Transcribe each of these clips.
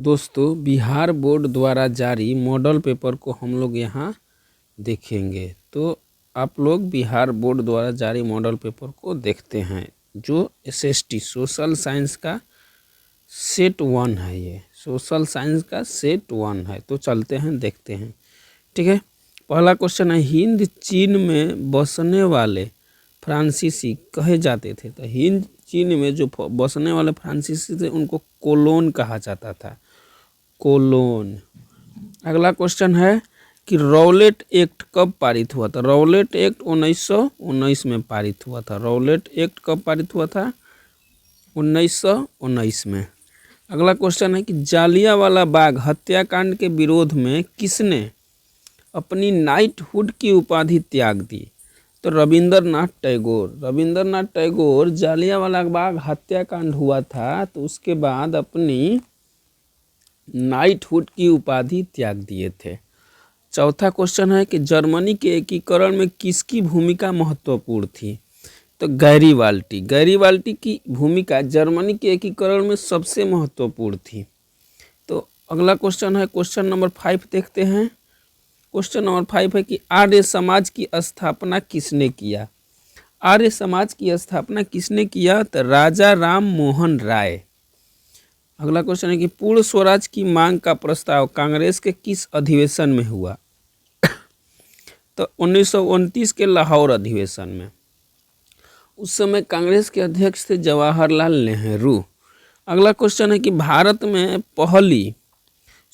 दोस्तों, बिहार बोर्ड द्वारा जारी मॉडल पेपर को हम लोग यहाँ देखेंगे। तो आप लोग बिहार बोर्ड द्वारा जारी मॉडल पेपर को देखते हैं, जो एसएसटी सोशल साइंस का सेट 1 है। ये सोशल साइंस का सेट 1 है। तो चलते हैं, देखते हैं। ठीक है, पहला क्वेश्चन है, हिंद चीन में बसने वाले फ्रांसीसी कहे जाते थे। तो हिंद चीन में जो बसने वाले फ्रांसीसी थे उनको कोलोन कहा जाता था, कोलोन। अगला क्वेश्चन है कि रौलेट एक्ट कब पारित हुआ था। रौलेट एक्ट 1919 में पारित हुआ था। रौलेट एक्ट कब पारित हुआ था? 1919 में। अगला क्वेश्चन है कि जालियांवाला बाग हत्याकांड के विरोध में किसने अपनी नाइटहुड की उपाधि त्याग दी। तो रविंद्रनाथ टैगोर। रविंद्रनाथ टैगोर जालियांवाला बाग हत्याकांड हुआ था तो उसके बाद अपनी नाइटहुड की उपाधि त्याग दिए थे। चौथा क्वेश्चन है कि जर्मनी के एकीकरण में किसकी भूमिका महत्वपूर्ण थी। तो गैरीवाल्टी। गैरीवाल्टी की भूमिका जर्मनी के एकीकरण में सबसे महत्वपूर्ण थी। तो अगला क्वेश्चन है, क्वेश्चन नंबर 5 देखते हैं। क्वेश्चन नंबर 5 है कि आर्य समाज की स्थापना किसने किया। आर्य समाज की स्थापना किसने किया? तो राजा राम मोहन राय। अगला क्वेश्चन है कि पूर्ण स्वराज की मांग का प्रस्ताव कांग्रेस के किस अधिवेशन में हुआ। तो 1929 के लाहौर अधिवेशन में। उस समय कांग्रेस के अध्यक्ष थे जवाहरलाल नेहरू। अगला क्वेश्चन है कि भारत में पहली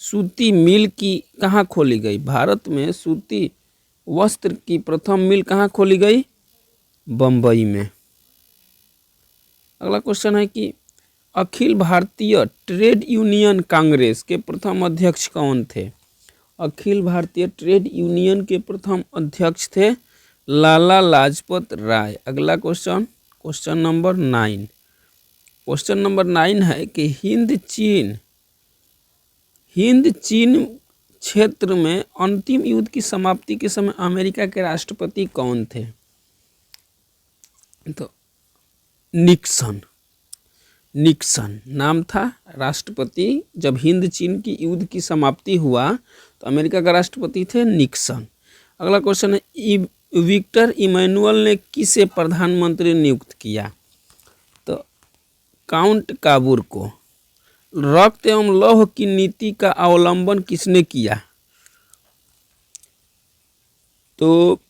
सूती मिल की कहाँ खोली गई। भारत में सूती वस्त्र की प्रथम मिल कहाँ खोली गई? बम्बई में। अगला क्वेश्चन है कि अखिल भारतीय ट्रेड यूनियन कांग्रेस के प्रथम अध्यक्ष कौन थे। अखिल भारतीय ट्रेड यूनियन के प्रथम अध्यक्ष थे लाला लाजपत राय। अगला question, question number 9। Question number 9 है कि हिंद चीन क्षेत्र में अंतिम युद्ध की समाप्ति के समय अमेरिका के राष्ट्रपति कौन थे। तो निक्सन। निक्सन नाम था राष्ट्रपति। जब हिंद चीन की युद्ध की समाप्ति हुआ तो अमेरिका का राष्ट्रपति थे निक्सन। अगला क्वेश्चन है, विक्टर इमैनुअल ने किसे प्रधानमंत्री नियुक्त किया। तो काउंट काबूर को। रक्त एवं लौह की नीति का अवलंबन किसने किया। तो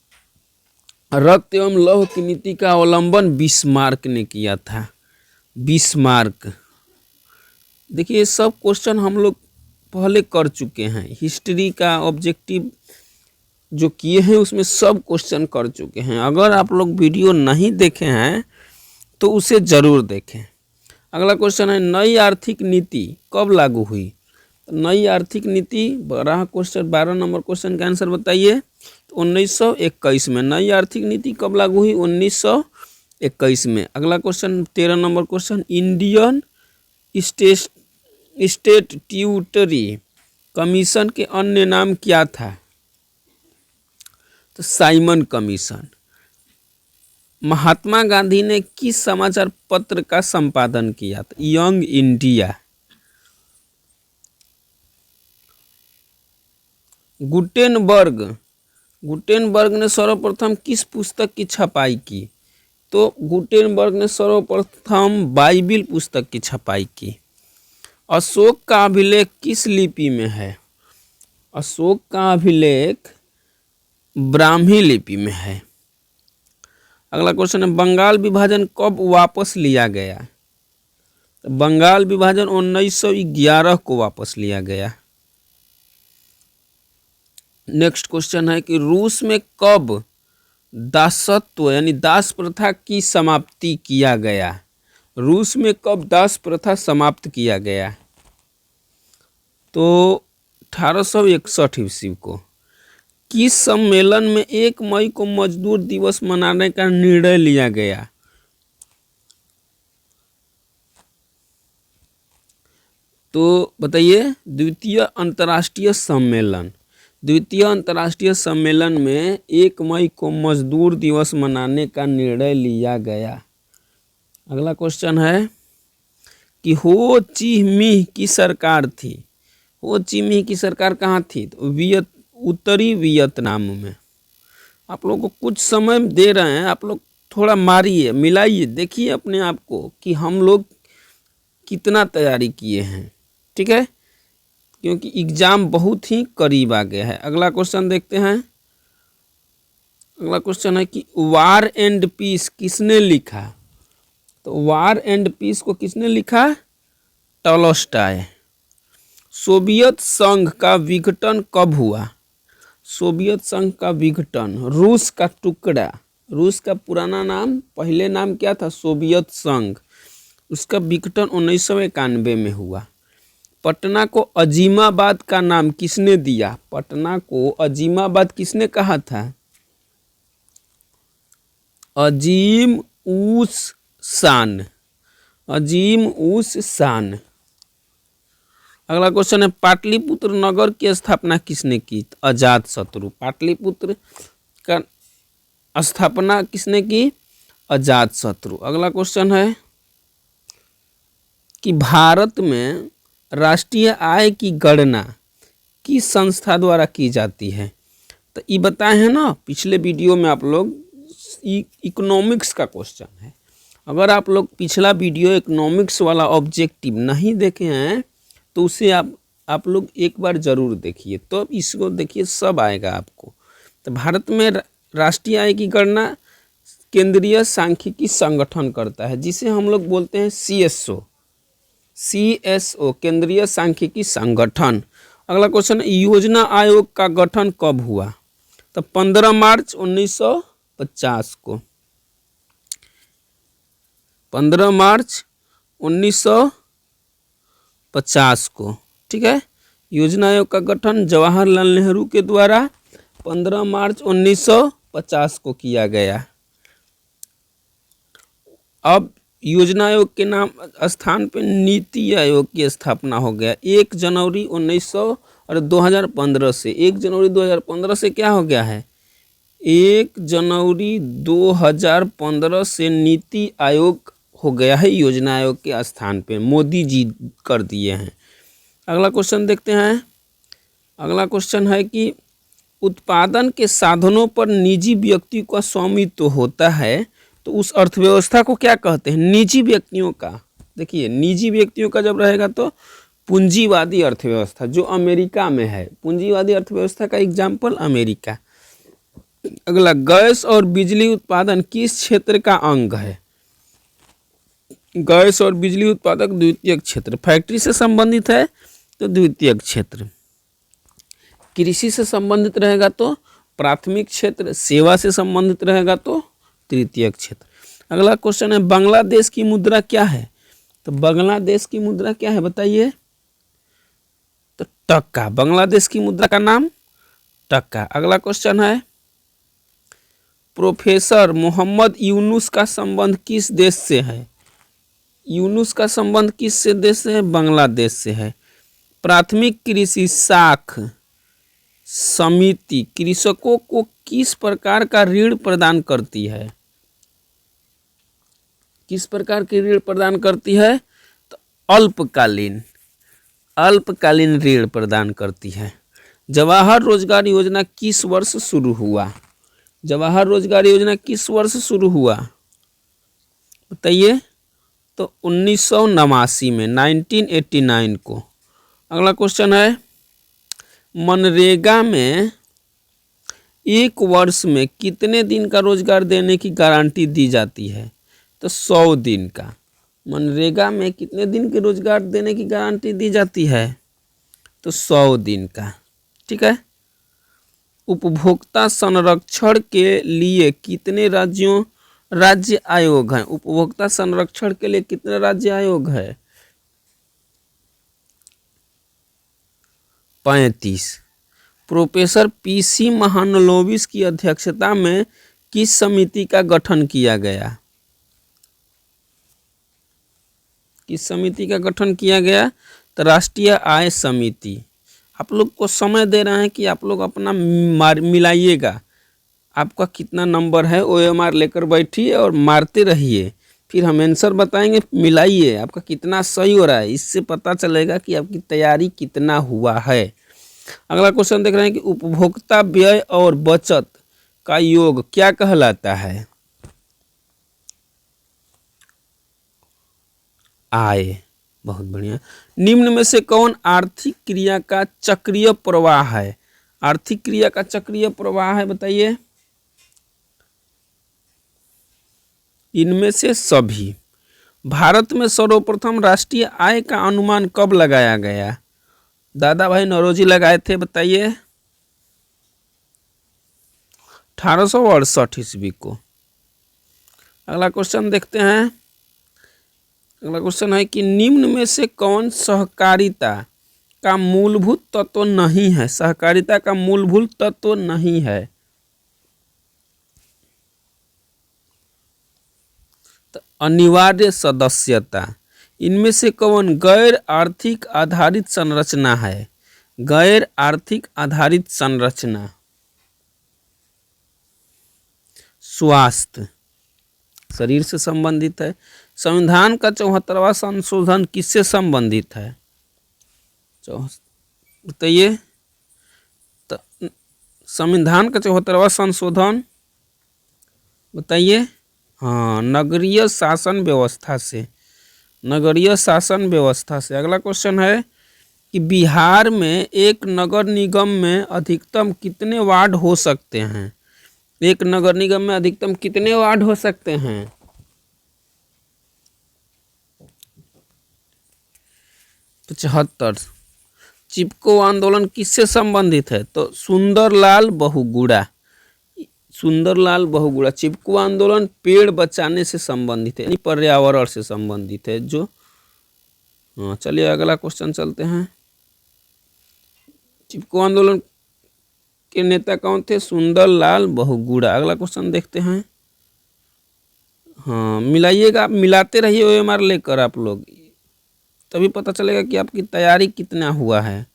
रक्त एवं लौह की नीति का अवलंबन बिस्मार्क ने किया था। बिस्मार्क। देखिए, सब क्वेश्चन हम लोग पहले कर चुके हैं। हिस्ट्री का ऑब्जेक्टिव जो किए हैं उसमें सब क्वेश्चन कर चुके हैं। अगर आप लोग वीडियो नहीं देखे हैं तो उसे ज़रूर देखें। अगला क्वेश्चन है, नई आर्थिक नीति कब लागू हुई। तो नई आर्थिक नीति 12 नंबर क्वेश्चन का आंसर बताइए। तो 1921 में। नई आर्थिक नीति कब लागू हुई? 1921 में। अगला question 13 number question, Indian statutory commission के अन्य नाम क्या था। तो साइमन कमीशन। महात्मा गांधी ने किस समाचार पत्र का संपादन किया। तो यंग इंडिया। गुटेनबर्ग ने सर्वप्रथम किस पुस्तक की छपाई की। तो गुटेनबर्ग ने सर्वप्रथम बाइबिल पुस्तक की छपाई की। अशोक का अभिलेख किस लिपि में है। अशोक का अभिलेख ब्राह्मी लिपि में है। अगला क्वेश्चन है, बंगाल विभाजन कब वापस लिया गया। तो बंगाल विभाजन 1911 को वापस लिया गया। नेक्स्ट क्वेश्चन है कि रूस में कब दासत्व यानी दास प्रथा की समाप्ति किया गया। रूस में कब दास प्रथा समाप्त किया गया। तो 1861 ईस्वी को। किस सम्मेलन में 1 मई को मजदूर दिवस मनाने का निर्णय लिया गया। तो बताइए, द्वितीय अंतर्राष्ट्रीय सम्मेलन। द्वितीय अंतर्राष्ट्रीय सम्मेलन में 1 मई को मजदूर दिवस मनाने का निर्णय लिया गया। अगला क्वेश्चन है कि हो ची मिन्ह की सरकार थी। हो ची मिन्ह की सरकार कहाँ थी? तो उत्तरी वियतनाम में। आप लोग को कुछ समय दे रहे हैं, आप लोग थोड़ा मारिए, मिलाइए, देखिए अपने आप को कि हम लोग कितना तैयारी किए हैं। ठीक है, क्योंकि एग्जाम बहुत ही करीब आ गया है। अगला क्वेश्चन देखते हैं। अगला क्वेश्चन है कि वार एंड पीस किसने लिखा? तो वार एंड पीस को किसने लिखा? टॉलस्टॉय। सोवियत संघ का विघटन कब हुआ? सोवियत संघ का विघटन, रूस का टुकड़ा, रूस का पुराना नाम, पहले नाम क्या था? सोवियत संघ। उसका विघटन 1991 में हुआ। पटना को अजीमाबाद का नाम किसने दिया? पटना को अजीमाबाद किसने कहा था? अजीम उस शान, अजीम उस शान। अगला क्वेश्चन है पाटलिपुत्र नगर की स्थापना किसने की? अजात शत्रु। पाटलिपुत्र का स्थापना किसने की? अजात शत्रु। अगला क्वेश्चन है कि भारत में राष्ट्रीय आय की गणना किस संस्था द्वारा की जाती है? तो ये बताए हैं ना पिछले वीडियो में आप लोग, इकोनॉमिक्स का क्वेश्चन है। अगर आप लोग पिछला वीडियो इकोनॉमिक्स वाला ऑब्जेक्टिव नहीं देखे हैं तो उसे आप लोग एक बार ज़रूर देखिए, तो इसको देखिए, सब आएगा आपको। तो भारत में राष्ट्रीय आय की गणना केंद्रीय सांख्यिकी संगठन करता है, जिसे हम लोग बोलते हैं CSO, केंद्रीय सांख्यिकी संगठन। अगला क्वेश्चन, योजना आयोग का गठन कब हुआ? तो 15 मार्च 1950 को। 15 मार्च 1950 को। ठीक है, योजना आयोग का गठन जवाहरलाल नेहरू के द्वारा 15 मार्च 1950 को किया गया। अब योजना आयोग के नाम स्थान पे नीति आयोग की स्थापना हो गया 1 जनवरी 2015 से। 1 जनवरी 2015 से क्या हो गया है? 1 जनवरी 2015 से नीति आयोग हो गया है योजना आयोग के स्थान पे, मोदी जी कर दिए हैं। अगला क्वेश्चन देखते हैं। अगला क्वेश्चन है कि उत्पादन के साधनों पर निजी व्यक्ति का स्वामित्व होता है, तो उस अर्थव्यवस्था को क्या कहते हैं? निजी व्यक्तियों का। देखिए, निजी व्यक्तियों का जब रहेगा तो पूंजीवादी अर्थव्यवस्था, जो अमेरिका में है। पूंजीवादी अर्थव्यवस्था का एग्जाम्पल अमेरिका। अगला, गैस और बिजली उत्पादन किस क्षेत्र का अंग है? गैस और बिजली उत्पादक द्वितीयक क्षेत्र। फैक्ट्री से संबंधित है तो द्वितीयक क्षेत्र, कृषि से संबंधित रहेगा तो प्राथमिक क्षेत्र, सेवा से संबंधित रहेगा तो तृतीयक क्षेत्र। अगला क्वेश्चन है बांग्लादेश की मुद्रा क्या है? तो बांग्लादेश की मुद्रा क्या है बताइए? तो टका। बांग्लादेश की मुद्रा का नाम टका। अगला क्वेश्चन है प्रोफेसर मोहम्मद यूनुस का संबंध किस देश से है? यूनुस का संबंध किस देश से है? बांग्लादेश से है। प्राथमिक कृषि साख समिति कृषकों को किस प्रकार का ऋण प्रदान करती है? किस प्रकार की ऋण प्रदान करती है? तो अल्पकालीन ऋण प्रदान करती है। जवाहर रोजगार योजना किस वर्ष शुरू हुआ? जवाहर रोजगार योजना किस वर्ष शुरू हुआ बताइए? तो 1989 में, 1989 को। अगला क्वेश्चन है मनरेगा में एक वर्ष में कितने दिन का रोजगार देने की गारंटी दी जाती है? तो 100 दिन का। मनरेगा में कितने दिन के रोजगार देने की गारंटी दी जाती है? तो 100 दिन का। ठीक है। उपभोक्ता संरक्षण के लिए कितने राज्य आयोग हैं? उपभोक्ता संरक्षण के लिए कितने राज्य आयोग है? 35। प्रोफेसर PC महालनोबिस की अध्यक्षता में किस समिति का गठन किया गया? किस समिति का गठन किया गया? तो राष्ट्रीय आय समिति। आप लोग को समय दे रहे हैं कि आप लोग अपना मिलाइएगा, आपका कितना नंबर है OMR लेकर बैठिए और मारते रहिए, फिर हम आंसर बताएंगे, मिलाइए आपका कितना सही हो रहा है, इससे पता चलेगा कि आपकी तैयारी कितना हुआ है। अगला क्वेश्चन देख रहे हैं कि उपभोक्ता व्यय और बचत का योग क्या कहलाता है? आय। बहुत बढ़िया। निम्न में से कौन आर्थिक क्रिया का चक्रीय प्रवाह है? आर्थिक क्रिया का चक्रीय प्रवाह है, बताइए। इनमें से सभी। भारत में सर्वप्रथम राष्ट्रीय आय का अनुमान कब लगाया गया? दादा भाई नौरोजी लगाए थे, बताइए। 1868 ईस्वी को। अगला क्वेश्चन देखते हैं। अगला क्वेश्चन है कि निम्न में से कौन सहकारिता का मूलभूत तत्व नहीं है? सहकारिता का मूलभूत तत्व नहीं है। तो अनिवार्य सदस्यता। इनमें से कौन गैर आर्थिक आधारित संरचना है? गैर आर्थिक आधारित संरचना। स्वास्थ्य, शरीर से संबंधित है। संविधान का 74वां संशोधन किससे संबंधित है? बताइए। तो संविधान का 74वां संशोधन, बताइए। हाँ, नगरीय शासन व्यवस्था से। नगरीय शासन व्यवस्था से। अगला क्वेश्चन है कि बिहार में एक नगर निगम में अधिकतम कितने वार्ड हो सकते हैं? एक नगर निगम में अधिकतम कितने वार्ड हो सकते हैं? 75। चिपको आंदोलन किससे संबंधित है? तो सुंदरलाल बहुगुणा। सुंदरलाल बहुगुणा। चिपको आंदोलन पेड़ बचाने से संबंधित है, यानी पर्यावरण से संबंधित है जो। हाँ, चलिए अगला क्वेश्चन चलते हैं। चिपको आंदोलन के नेता कौन थे? सुंदरलाल बहुगुणा। अगला क्वेश्चन देखते हैं। हाँ, मिलाइएगा, आप मिलाते रहिए OMR लेकर आप लोग, तभी पता चलेगा कि आपकी तैयारी कितना हुआ है।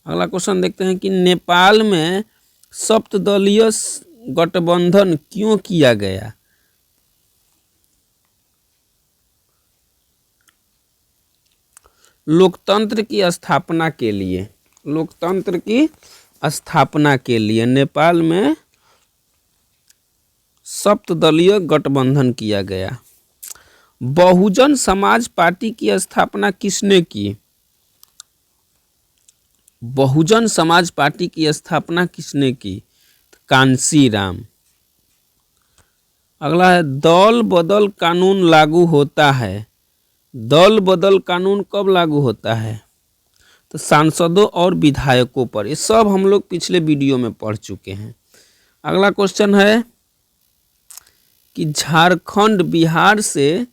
अगला क्वेश्चन देखते हैं कि नेपाल में सप्तदलीय गठबंधन क्यों किया गया? लोकतंत्र की स्थापना के लिए। लोकतंत्र की स्थापना के लिए नेपाल में सप्तदलीय गठबंधन किया गया। बहुजन समाज पार्टी की स्थापना किसने की? बहुजन समाज पार्टी की स्थापना किसने की? कांशीराम। अगला है दल बदल कानून लागू होता है। दल बदल कानून कब लागू होता है? तो सांसदों और विधायकों पर। ये सब हम लोग पिछले वीडियो में पढ़ चुके हैं। अगला क्वेश्चन है कि झारखंड बिहार से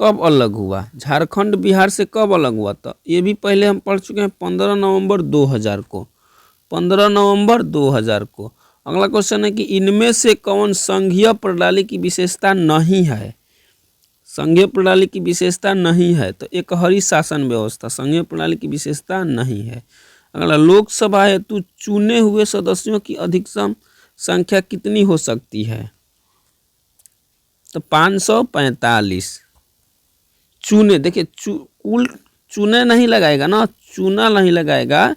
कब अलग हुआ? झारखंड बिहार से कब अलग हुआ? तो ये भी पहले हम पढ़ चुके हैं, 15 नवंबर 2000 को। 15 नवंबर 2000 को। अगला क्वेश्चन है कि इनमें से कौन संघीय प्रणाली की विशेषता नहीं है? संघीय प्रणाली की विशेषता नहीं है। तो एकहरी शासन व्यवस्था संघीय प्रणाली की विशेषता नहीं है। अगला लोकसभा हेतु चुने हुए सदस्यों की अधिकतम संख्या कितनी हो सकती है? तो 545। चुने, देखिए कुल चुने नहीं लगाएगा ना, चुना नहीं लगाएगा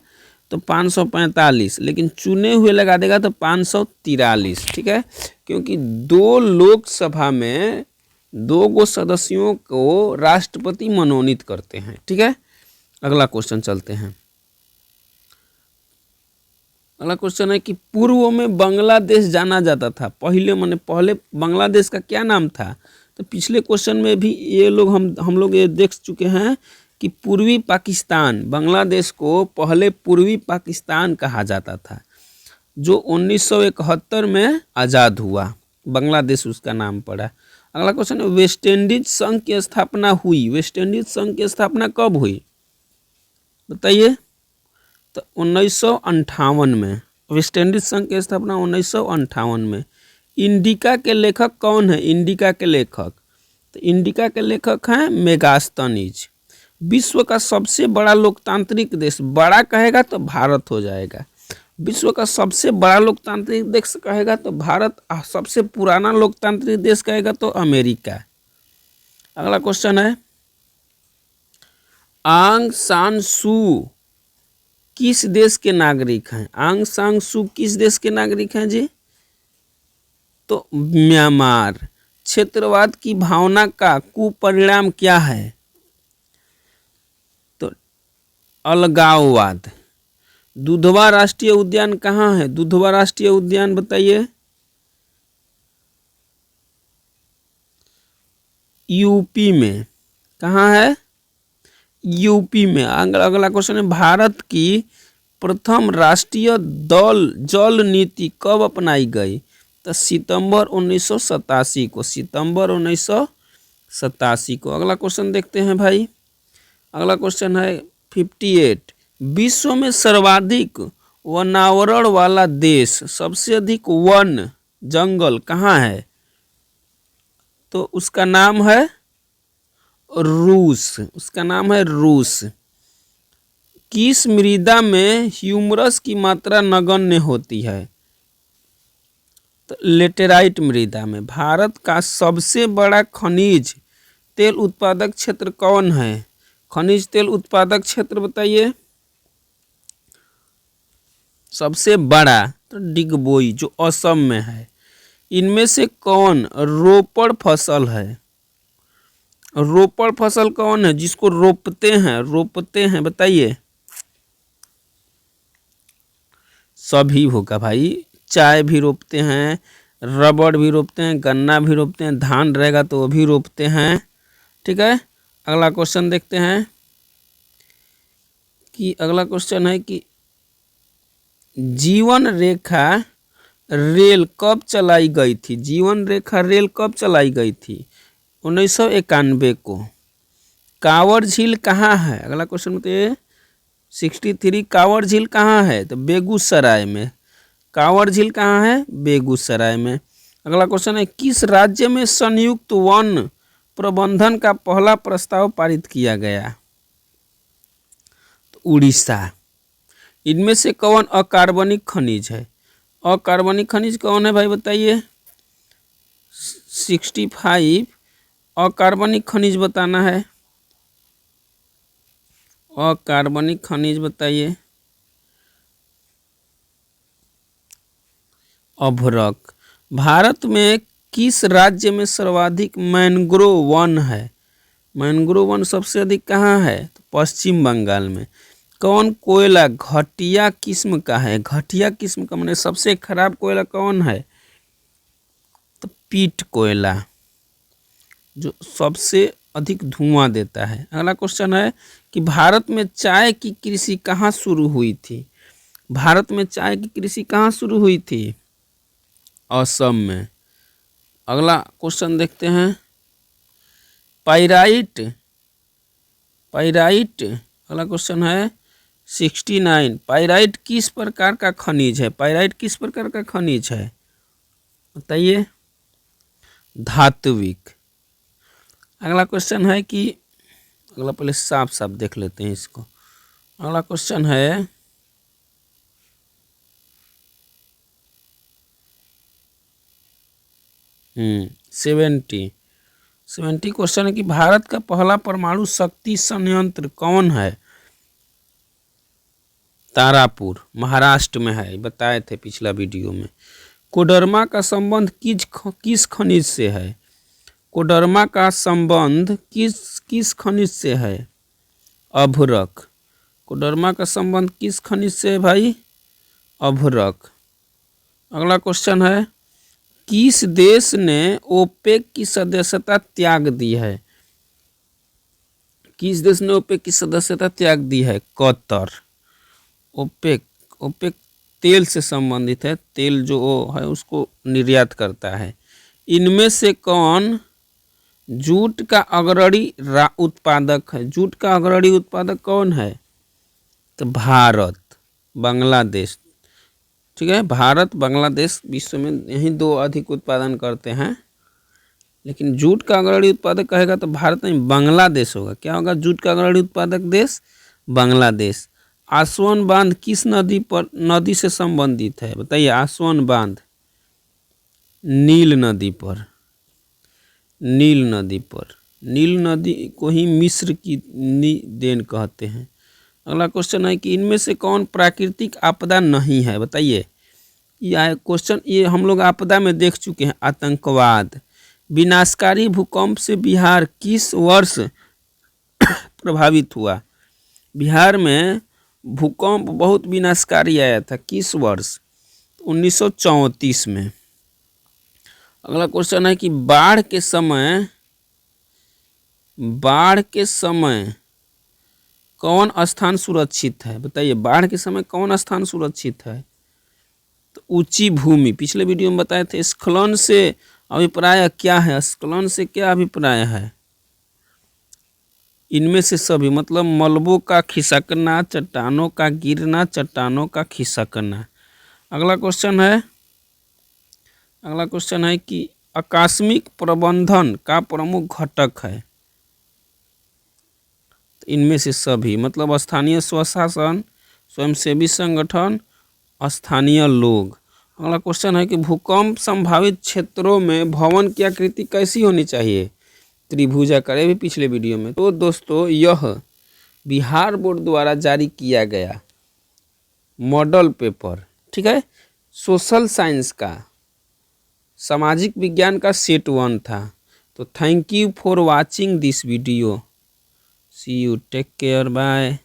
तो 545, लेकिन चुने हुए लगा देगा तो 543। ठीक है, क्योंकि दो लोकसभा में 2 गो सदस्यों को राष्ट्रपति मनोनीत करते हैं। ठीक है, अगला क्वेश्चन चलते हैं। अगला क्वेश्चन है कि पूर्व में बांग्लादेश जाना जाता था, पहले बांग्लादेश का क्या नाम था? तो पिछले क्वेश्चन में भी ये लोग हम लोग ये देख चुके हैं कि पूर्वी पाकिस्तान, बांग्लादेश को पहले पूर्वी पाकिस्तान कहा जाता था, जो 1971 में आज़ाद हुआ, बांग्लादेश उसका नाम पड़ा। अगला क्वेश्चन है वेस्ट इंडीज संघ की स्थापना हुई। वेस्ट इंडीज संघ की स्थापना कब हुई, बताइए? तो 1958 में। वेस्ट इंडीज संघ की स्थापना 1958 में। इंडिका के लेखक कौन है? इंडिका के लेखक, तो इंडिका के लेखक हैं मेगास्थनीज। विश्व का सबसे बड़ा लोकतांत्रिक देश, बड़ा कहेगा तो भारत हो जाएगा। विश्व का सबसे बड़ा लोकतांत्रिक देश कहेगा तो भारत, सबसे पुराना लोकतांत्रिक देश कहेगा तो अमेरिका। अगला क्वेश्चन है, आंग सान सू किस देश के नागरिक हैं? आंग सान सू किस देश के नागरिक हैं जी? तो म्यांमार। क्षेत्रवाद की भावना का कुपरिणाम क्या है? तो अलगाववाद। दुधवा राष्ट्रीय उद्यान कहाँ है? दुधवा राष्ट्रीय उद्यान बताइए। यूपी में। कहाँ है? यूपी में। अगला क्वेश्चन है, भारत की प्रथम राष्ट्रीय जल नीति कब अपनाई गई? तो सितंबर 1987 को। सितंबर 1987 को। अगला क्वेश्चन देखते हैं भाई। अगला क्वेश्चन है 58, विश्व में सर्वाधिक वनावरण वाला देश, सबसे अधिक वन जंगल कहाँ है? तो उसका नाम है रूस। उसका नाम है रूस। किस मृदा में ह्यूमरस की मात्रा नगण्य होती है? तो लेटेराइट मृदा में। भारत का सबसे बड़ा खनिज तेल उत्पादक क्षेत्र कौन है? खनिज तेल उत्पादक क्षेत्र बताइए। सबसे बड़ा तो डिगबोई जो असम में है। इनमें से कौन रोपड़ फसल है? रोपड़ फसल कौन है जिसको रोपते हैं बताइए। सभी होगा भाई। चाय भी रोपते हैं, रबड़ भी रोपते हैं, गन्ना भी रोपते हैं, धान रहेगा तो वो भी रोपते हैं। ठीक है। अगला क्वेश्चन देखते हैं कि अगला क्वेश्चन है कि जीवन रेखा रेल कब चलाई गई थी? जीवन रेखा रेल कब चलाई गई थी? 1991 को। कांवर झील कहाँ है? अगला क्वेश्चन बताइए। 63 कांवर झील कहाँ है? तो बेगूसराय में। कांवर झील कहाँ है? बेगूसराय में। अगला क्वेश्चन है, किस राज्य में संयुक्त वन प्रबंधन का पहला प्रस्ताव पारित किया गया? तो उड़ीसा। इनमें से कौन अकार्बनिक खनिज है? अकार्बनिक खनिज कौन है भाई बताइए। 65 अकार्बनिक खनिज बताना है। अकार्बनिक खनिज बताइए। अभ्रक। भारत में किस राज्य में सर्वाधिक मैंग्रोव वन है? मैंग्रोव वन सबसे अधिक कहाँ है? तो पश्चिम बंगाल में। कौन कोयला घटिया किस्म का है? घटिया किस्म का माने सबसे खराब कोयला कौन है? तो पीट कोयला जो सबसे अधिक धुआं देता है। अगला क्वेश्चन है कि भारत में चाय की कृषि कहाँ शुरू हुई थी? भारत में चाय की कृषि कहाँ शुरू हुई थी? असम में। अगला क्वेश्चन देखते हैं, पाइराइट। अगला क्वेश्चन है 69, पाइराइट किस प्रकार का खनिज है? पाइराइट किस प्रकार का खनिज है बताइए। धात्विक। अगला क्वेश्चन है कि अगला पहले साफ साफ देख लेते हैं इसको। अगला क्वेश्चन है 70 क्वेश्चन है कि भारत का पहला परमाणु शक्ति संयंत्र कौन है? तारापुर महाराष्ट्र में है, बताए थे पिछला वीडियो में। कोडरमा का संबंध किस खनिज से है? कोडरमा का संबंध किस खनिज से है? अभ्रक। कोडरमा का संबंध किस खनिज से है भाई? अभ्रक। अगला क्वेश्चन है, किस देश ने ओपेक की सदस्यता त्याग दी है? किस देश ने ओपेक की सदस्यता त्याग दी है? कतर। ओपेक तेल से संबंधित है, तेल जो है उसको निर्यात करता है। इनमें से कौन जूट का अग्रणी उत्पादक है? जूट का अग्रणी उत्पादक कौन है? तो भारत, बांग्लादेश। ठीक है, भारत बांग्लादेश विश्व में यही दो अधिक उत्पादन करते हैं, लेकिन जूट का अग्रणी उत्पादक कहेगा तो भारत नहीं बांग्लादेश होगा। क्या होगा जूट का अग्रणी उत्पादक देश? बांग्लादेश। आसवन बांध किस नदी से संबंधित है बताइए। आसवन बांध नील नदी पर। नील नदी को ही मिस्र की देन कहते हैं। अगला क्वेश्चन है कि इनमें से कौन प्राकृतिक आपदा नहीं है, बताइए। यह क्वेश्चन ये हम लोग आपदा में देख चुके हैं। आतंकवाद। विनाशकारी भूकंप से बिहार किस वर्ष प्रभावित हुआ? बिहार में भूकंप बहुत विनाशकारी आया था, किस वर्ष? 1934 में। अगला क्वेश्चन है कि बाढ़ के समय कौन स्थान सुरक्षित है, बताइए। बाढ़ के समय कौन स्थान सुरक्षित है? तो ऊंची भूमि। पिछले वीडियो में बताए थे। स्खलन से अभिप्राय क्या है? स्खलन से क्या अभिप्राय है? इनमें से सभी, मतलब मलबों का खिसकना, चट्टानों का गिरना, चट्टानों का खिसकना। अगला क्वेश्चन है कि आकस्मिक प्रबंधन का प्रमुख घटक है। तो इनमें से सभी, मतलब स्थानीय स्वशासन, स्वयंसेवी संगठन, स्थानीय लोग। अगला क्वेश्चन है कि भूकंप संभावित क्षेत्रों में भवन की आकृति कैसी होनी चाहिए? त्रिभुजाकार। भी पिछले वीडियो में। तो दोस्तों, यह बिहार बोर्ड द्वारा जारी किया गया मॉडल पेपर, ठीक है, सोशल साइंस का, सामाजिक विज्ञान का सेट 1 था। तो thank you for watching this video. See you, take care, bye.